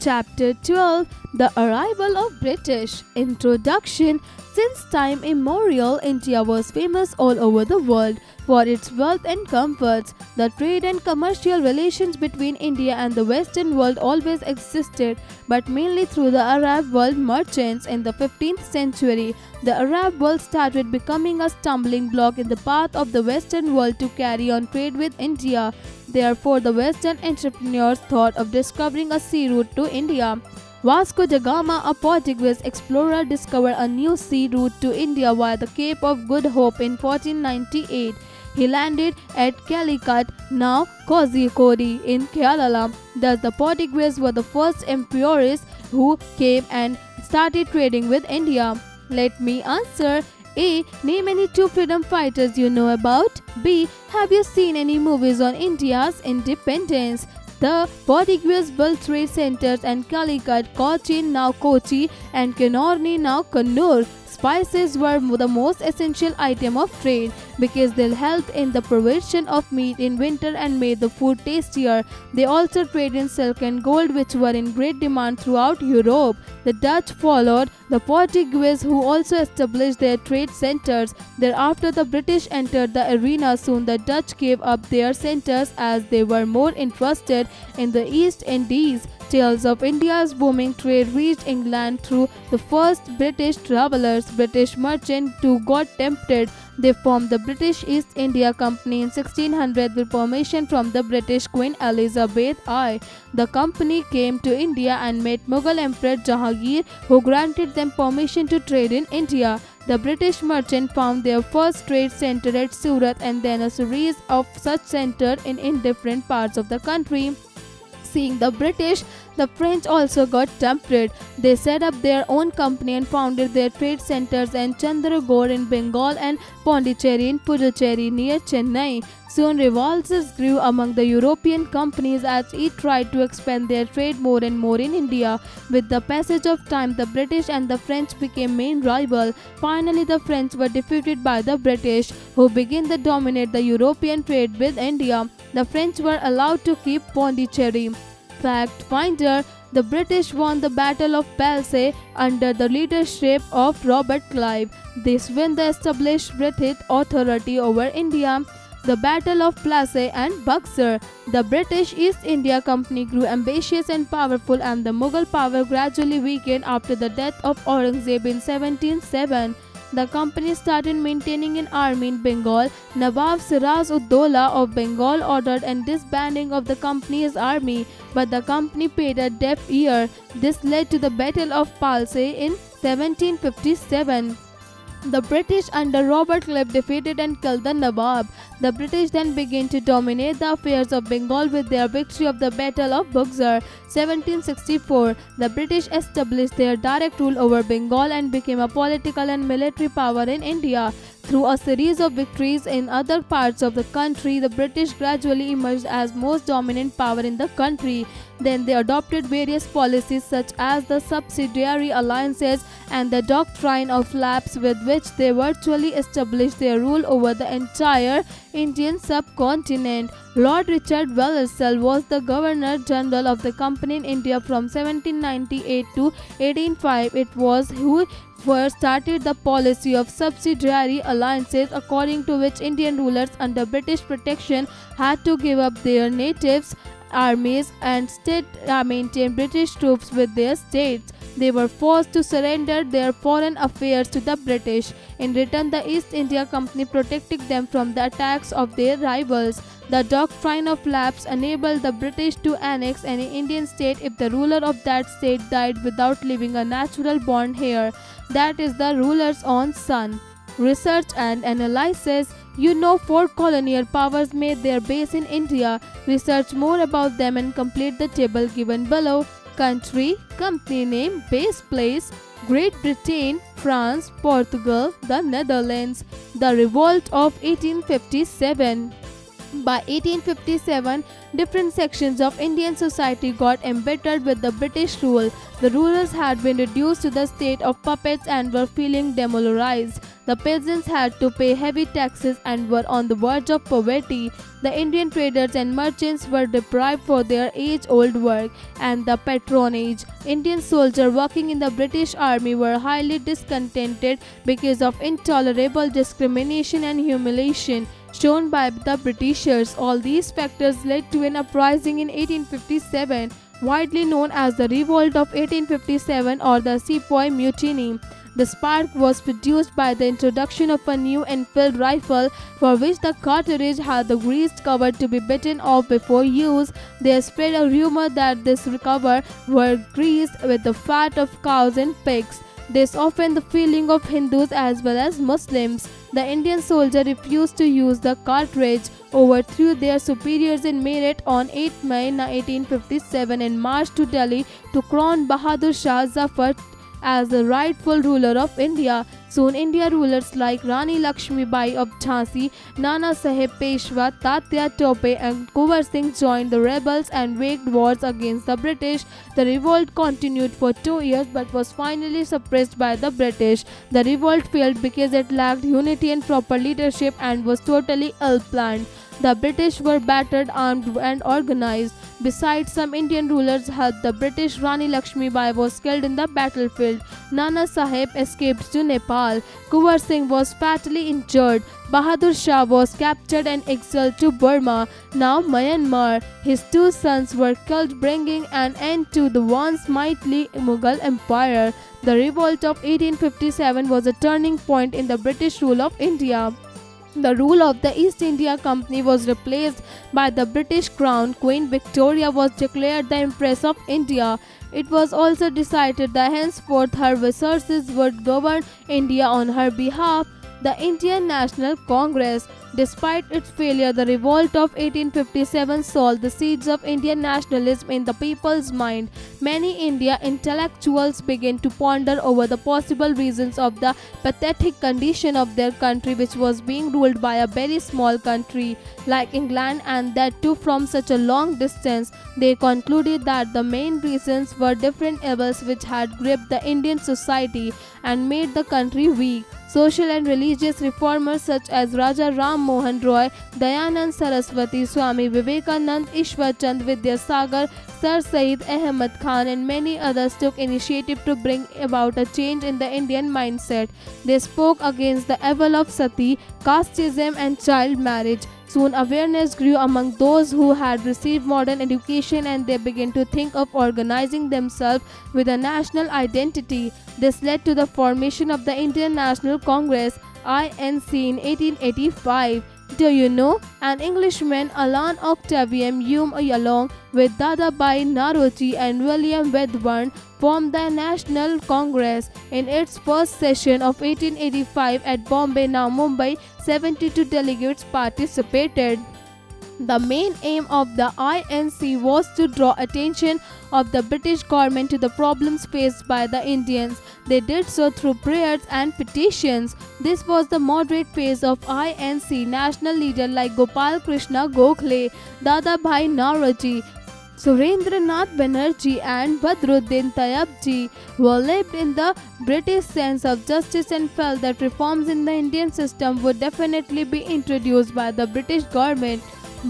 Chapter 12 The Arrival of British. Introduction. Since time immemorial, India was famous all over the world for its wealth and comforts. The trade and commercial relations between India and the Western world always existed, but mainly through the Arab world merchants. In the 15th century, the Arab world started becoming a stumbling block in the path of the Western world to carry on trade with India. Therefore, the Western entrepreneurs thought of discovering a sea route to India. Vasco da Gama, a Portuguese explorer, discovered a new sea route to India via the Cape of Good Hope in 1498. He landed at Calicut, now Kozhikode in Kerala. Thus, the Portuguese were the first emperors who came and started trading with India. Let me answer. A. Name any two freedom fighters you know about. B. Have you seen any movies on India's independence? The Portuguese built trade centers and Calicut, Cochin now Kochi and Kanuri now Kannur. Spices were the most essential item of trade because they helped in the provision of meat in winter and made the food tastier. They also traded in silk and gold, which were in great demand throughout Europe. The Dutch followed the Portuguese, who also established their trade centers. Thereafter, the British entered the arena. Soon the Dutch gave up their centers as they were more interested in the East Indies. Tales of India's booming trade reached England through the first British travelers. British merchants too got tempted. They formed the British East India Company in 1600 with permission from the British Queen Elizabeth I. The company came to India and met Mughal Emperor Jahangir, who granted them permission to trade in India. The British merchant found their first trade center at Surat and then a series of such centers in different parts of the country. Seeing the British, the French also got tempted. They set up their own company and founded their trade centers in Chandragarh in Bengal and Pondicherry in Puducherry near Chennai. Soon revolts grew among the European companies as each tried to expand their trade more and more in India. With the passage of time, the British and the French became main rivals. Finally, the French were defeated by the British, who began to dominate the European trade with India. The French were allowed to keep Pondicherry. Fact finder: the British won the Battle of Palsy under the leadership of Robert Clive. This win established British authority over India. The Battle of Plassey and Buxar. The British East India Company grew ambitious and powerful, and the Mughal power gradually weakened after the death of Aurangzeb in 1707. The company started maintaining an army in Bengal. Nawab Siraj-ud-Dowla of Bengal ordered a disbanding of the company's army, but the company paid a deaf ear. This led to the Battle of Palsy in 1757. The British under Robert Clive defeated and killed the Nawab. The British then began to dominate the affairs of Bengal with their victory of the Battle of Buxar, 1764. The British established their direct rule over Bengal and became a political and military power in India. Through a series of victories in other parts of the country, the British gradually emerged as most dominant power in the country. Then they adopted various policies such as the subsidiary alliances and the doctrine of lapse, with which they virtually established their rule over the entire Indian subcontinent. Lord Richard Wellesley was the Governor General of the company in India from 1798 to 1805. It was who first started the policy of subsidiary alliances, according to which Indian rulers under British protection had to give up their natives' armies and instead maintain British troops with their states. They were forced to surrender their foreign affairs to the British. In return, the East India Company protected them from the attacks of their rivals. The doctrine of lapse enabled the British to annex any Indian state if the ruler of that state died without leaving a natural born heir, that is, the ruler's own son. Research and analysis. Four colonial powers made their base in India. Research more about them and complete the table given below. Country, company name, base place: Great Britain, France, Portugal, the Netherlands. The Revolt of 1857. By 1857, different sections of Indian society got embittered with the British rule. The rulers had been reduced to the state of puppets and were feeling demoralized. The peasants had to pay heavy taxes and were on the verge of poverty. The Indian traders and merchants were deprived for their age-old work and the patronage. Indian soldiers working in the British Army were highly discontented because of intolerable discrimination and humiliation shown by the Britishers. All these factors led to an uprising in 1857, widely known as the Revolt of 1857 or the Sepoy Mutiny. The spark was produced by the introduction of a new Enfield rifle for which the cartridge had the greased cover to be bitten off before use. There spread a rumor that this cover were greased with the fat of cows and pigs. This offended the feeling of Hindus as well as Muslims. The Indian soldier refused to use the cartridge, overthrew their superiors in Meerut on 8 May 1857 and marched to Delhi to crown Bahadur Shah Zafar as the rightful ruler of India. Soon India rulers like Rani Lakshmi Bai of Jhansi, Nana Sahib Peshwa, Tatya Tope and Kunwar Singh joined the rebels and waged wars against the British. The revolt continued for 2 years but was finally suppressed by the British. The revolt failed because it lacked unity and proper leadership and was totally ill-planned. The British were battered, armed and organized. Besides some Indian rulers helped the British, Rani Lakshmi Bai was killed in the battlefield. Nana Sahib escaped to Nepal. Kunwar Singh was fatally injured. Bahadur Shah was captured and exiled to Burma, now Myanmar. His 2 sons were killed, bringing an end to the once mighty Mughal Empire. The revolt of 1857 was a turning point in the British rule of India. The rule of the East India Company was replaced by the British Crown. Queen Victoria was declared the Empress of India. It was also decided that henceforth her resources would govern India on her behalf. The Indian National Congress. Despite its failure, the revolt of 1857 sowed the seeds of Indian nationalism in the people's mind. Many Indian intellectuals began to ponder over the possible reasons of the pathetic condition of their country, which was being ruled by a very small country like England, and that too from such a long distance. They concluded that the main reasons were different evils which had gripped the Indian society and made the country weak. Social and religious reformers such as Raja Ram Mohan Roy, Dayanand Saraswati, Swami Vivekanand, Ishwar Chand Vidyasagar, Sir Syed Ahmad Khan and many others took initiative to bring about a change in the Indian mindset. They spoke against the evil of sati, casteism and child marriage. Soon awareness grew among those who had received modern education and they began to think of organizing themselves with a national identity. This led to the formation of the Indian National Congress (INC) in 1885. Do you know? An Englishman, Alan Octavian Hume, along with Dadabhai Naoroji and William Wedderburn, formed the National Congress. In its first session of 1885 at Bombay, now Mumbai, 72 delegates participated. The main aim of the INC was to draw attention of the British government to the problems faced by the Indians. They did so through prayers and petitions. This was the moderate phase of INC. National leaders like Gopal Krishna Gokhale, Dadabhai Naoroji, Surendranath Banerjee and Badruddin Tayyabji lived in the British sense of justice and felt that reforms in the Indian system would definitely be introduced by the British government.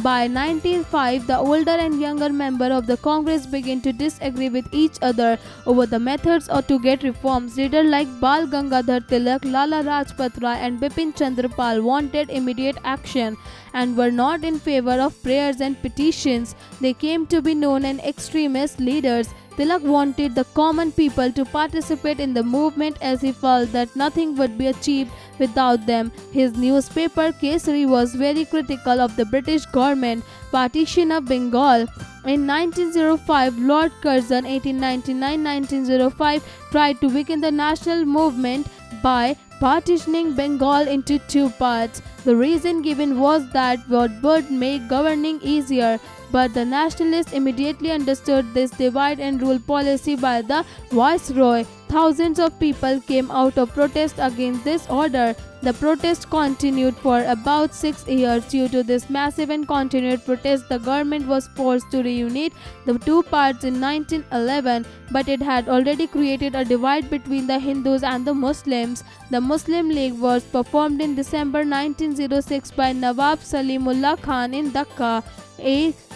By 1905, the older and younger members of the Congress began to disagree with each other over the methods or to get reforms. Leaders like Bal Gangadhar Tilak, Lala Rajpat Rai and Bipin Chandra Pal wanted immediate action and were not in favor of prayers and petitions. They came to be known as extremist leaders. Tilak wanted the common people to participate in the movement as he felt that nothing would be achieved without them. His newspaper Kesari was very critical of the British government. Partition of Bengal. In 1905, Lord Curzon (1899–1905) tried to weaken the national movement by partitioning Bengal into 2 parts. The reason given was that what would make governing easier. But the nationalists immediately understood this divide and rule policy by the viceroy. Thousands of people came out of protest against this order. The protest continued for about 6 years. Due to this massive and continued protest, the government was forced to reunite the two parts in 1911, but it had already created a divide between the Hindus and the Muslims. The Muslim League was performed in December 1906 by Nawab Salimullah Khan in Dhaka.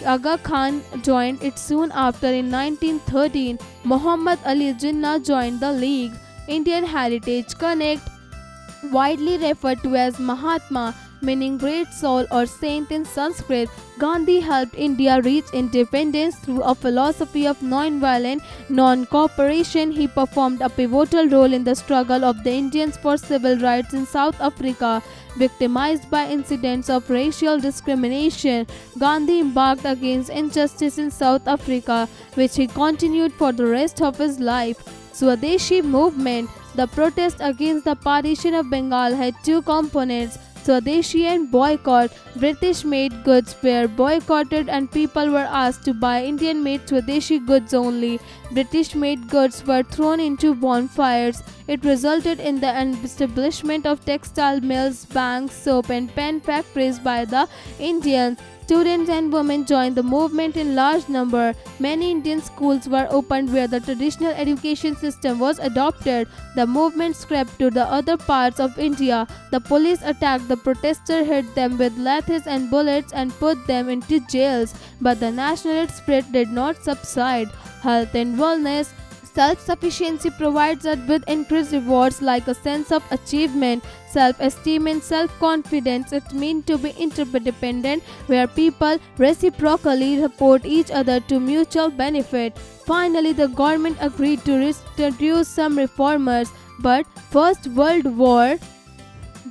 Aga Khan joined it soon after. In 1913, Muhammad Ali Jinnah joined the league. Indian Heritage Connect, widely referred to as Mahatma, meaning great soul or saint in Sanskrit, Gandhi helped India reach independence through a philosophy of non-violent non-cooperation. He performed a pivotal role in the struggle of the Indians for civil rights in South Africa. Victimized by incidents of racial discrimination, Gandhi embarked against injustice in South Africa, which he continued for the rest of his life. Swadeshi movement. The protest against the partition of Bengal had two components: Swadeshi and boycott. British-made goods were boycotted and people were asked to buy Indian-made Swadeshi goods only. British-made goods were thrown into bonfires. It resulted in the establishment of textile mills, banks, soap and pen factories by the Indians. Students and women joined the movement in large number. Many Indian schools were opened where the traditional education system was adopted. The movement spread to the other parts of India. The police attacked the protesters, hit them with lathis and bullets and put them into jails. But the nationalist spirit did not subside. Health and wellness. Self-sufficiency provides us with increased rewards like a sense of achievement, self-esteem and self-confidence. It means to be interdependent, where people reciprocally support each other to mutual benefit. Finally, the government agreed to introduce some reformers, but First World War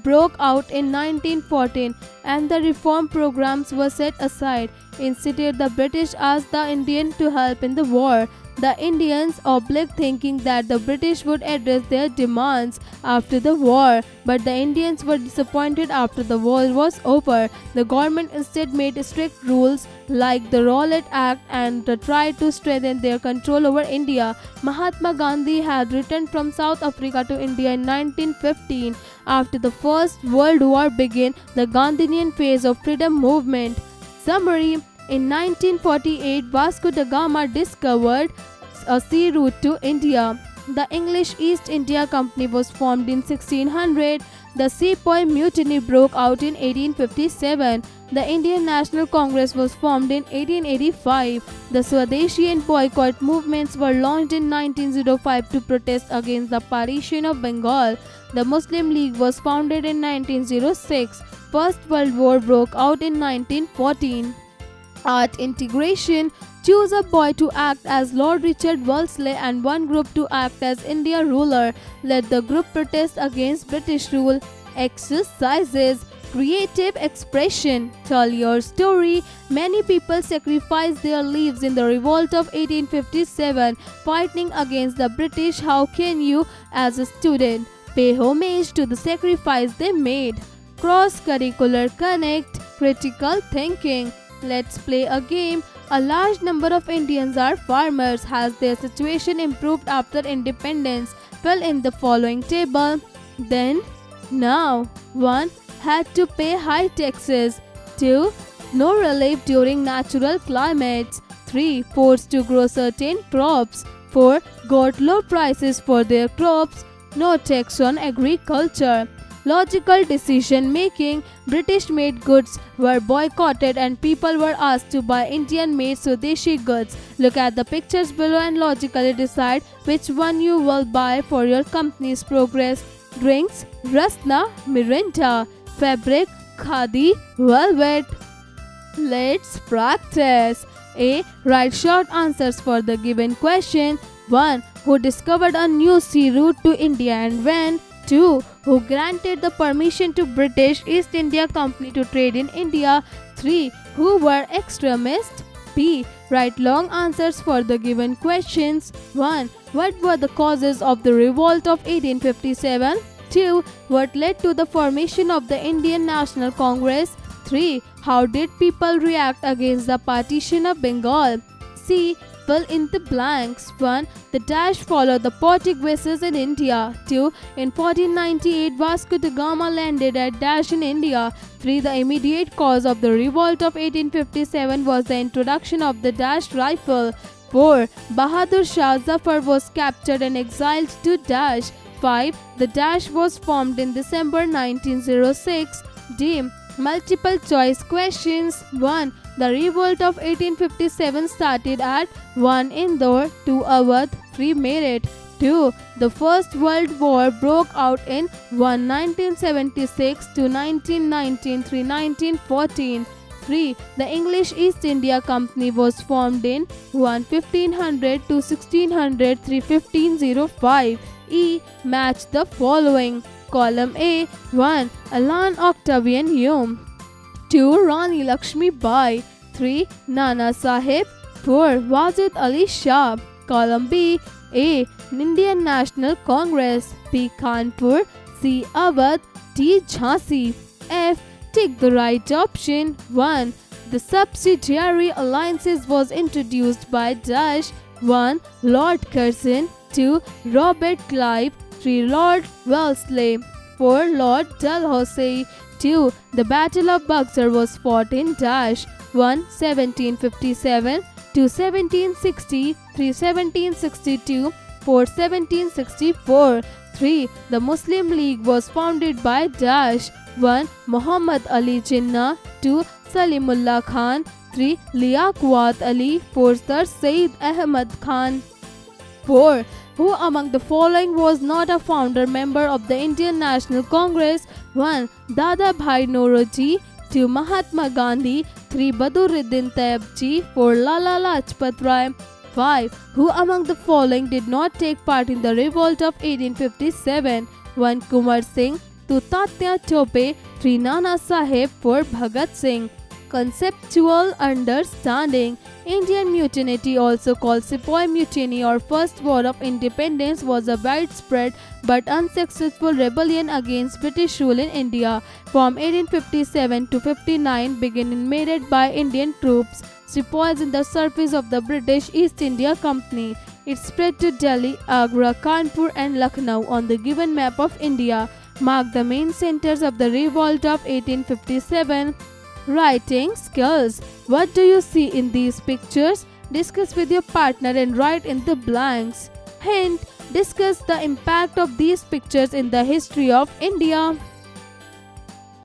broke out in 1914 and the reform programs were set aside. Instead, the British asked the Indians to help in the war. The Indians obliged, thinking that the British would address their demands after the war, but the Indians were disappointed after the war was over. The government instead made strict rules like the Rowlatt Act and tried to strengthen their control over India. Mahatma Gandhi had returned from South Africa to India in 1915. After the First World War began, the Gandhian phase of freedom movement. Summary: in 1948, Vasco da Gama discovered a sea route to India. The English East India Company was formed in 1600. The Sepoy Mutiny broke out in 1857. The Indian National Congress was formed in 1885. The Swadeshi and boycott movements were launched in 1905 to protest against the partition of Bengal. The Muslim League was founded in 1906. First World War broke out in 1914. Art integration. Choose a boy to act as Lord Richard Wellesley and one group to act as India ruler. Let the group protest against British rule. Exercises. Creative expression. Tell your story. Many people sacrificed their lives in the revolt of 1857, fighting against the British. How can you, as a student, pay homage to the sacrifice they made? Cross-curricular connect. Critical thinking. Let's play a game. A large number of Indians are farmers. Has their situation improved after independence? Fill in the following table. Then, now. 1. Had to pay high taxes. 2. No relief during natural climates. 3. Forced to grow certain crops. 4. Got low prices for their crops. No tax on agriculture. Logical decision making. British made goods were boycotted and people were asked to buy Indian made Swadeshi goods. Look at the pictures below and logically decide which one you will buy for your company's progress. Drinks: Rasna, Mirinda. Fabric: Khadi, velvet. Let's practice. A. Write short answers for the given question. 1. Who discovered a new sea route to India and when? 2. Who granted the permission to British East India Company to trade in India? 3. Who were extremists? B. Write long answers for the given questions. 1. What were the causes of the revolt of 1857? 2. What led to the formation of the Indian National Congress? 3. How did people react against the partition of Bengal? C. fill in the blanks. 1. The dash followed the Portuguese in India. 2. In 1498, Vasco da Gama landed at dash in India. 3. The immediate cause of the revolt of 1857 was the introduction of the dash rifle. 4. Bahadur Shah Zafar was captured and exiled to dash. 5. The dash was formed in December 1906. D. Multiple choice questions. 1. The revolt of 1857 started at 1. Indore, 2. Awadh, 3. Meerut. 2. The First World War broke out in 1. 1976 to 1919, 3. 1914. 3. The English East India Company was formed in 1. 1500 to 1600, 3. 1505. E. Match the following. Column A. 1. Alan Octavian Hume. 2. Rani Lakshmi Bai. 3. Nana Sahib. 4. Wajid Ali Shah. Column B. A. Indian National Congress. B. Kanpur. C. Awadh. D. Jhansi. F. Take the right option. 1. The subsidiary alliances was introduced by dash. 1. Lord Curzon. 2. Robert Clive. 3. Lord Wellesley. 4. Lord Dalhousie. 2. The Battle of Buxar was fought in dash. 1. 1757. 2. 1760. 3. 1762. 4. 1764. 3. The Muslim League was founded by dash. 1. Muhammad Ali Jinnah. 2. Salimullah Khan. 3. Liaquat Ali. 4. Sir Said Ahmad Khan. 4. Who among the following was not a founder member of the Indian National Congress? 1. Dada Bhai Nauroji. 2. Mahatma Gandhi. 3. Badruddin Tayyib. 4. Lala Lajpat Rai. 5. Who among the following did not take part in the revolt of 1857? 1. Kumar Singh. 2. Tatya Tope. 3. Nana Sahib. 4. Bhagat Singh. Conceptual understanding. Indian Mutiny, also called Sepoy Mutiny or First War of Independence, was a widespread but unsuccessful rebellion against British rule in India. From 1857 to 59, began in Meerut by Indian troops, sepoys in the service of the British East India Company. It spread to Delhi, Agra, Kanpur and Lucknow on the given map of India, marked the main centers of the revolt of 1857. Writing skills. What do you see in these pictures? Discuss with your partner and write in the blanks. Hint: discuss the impact of these pictures in the history of India.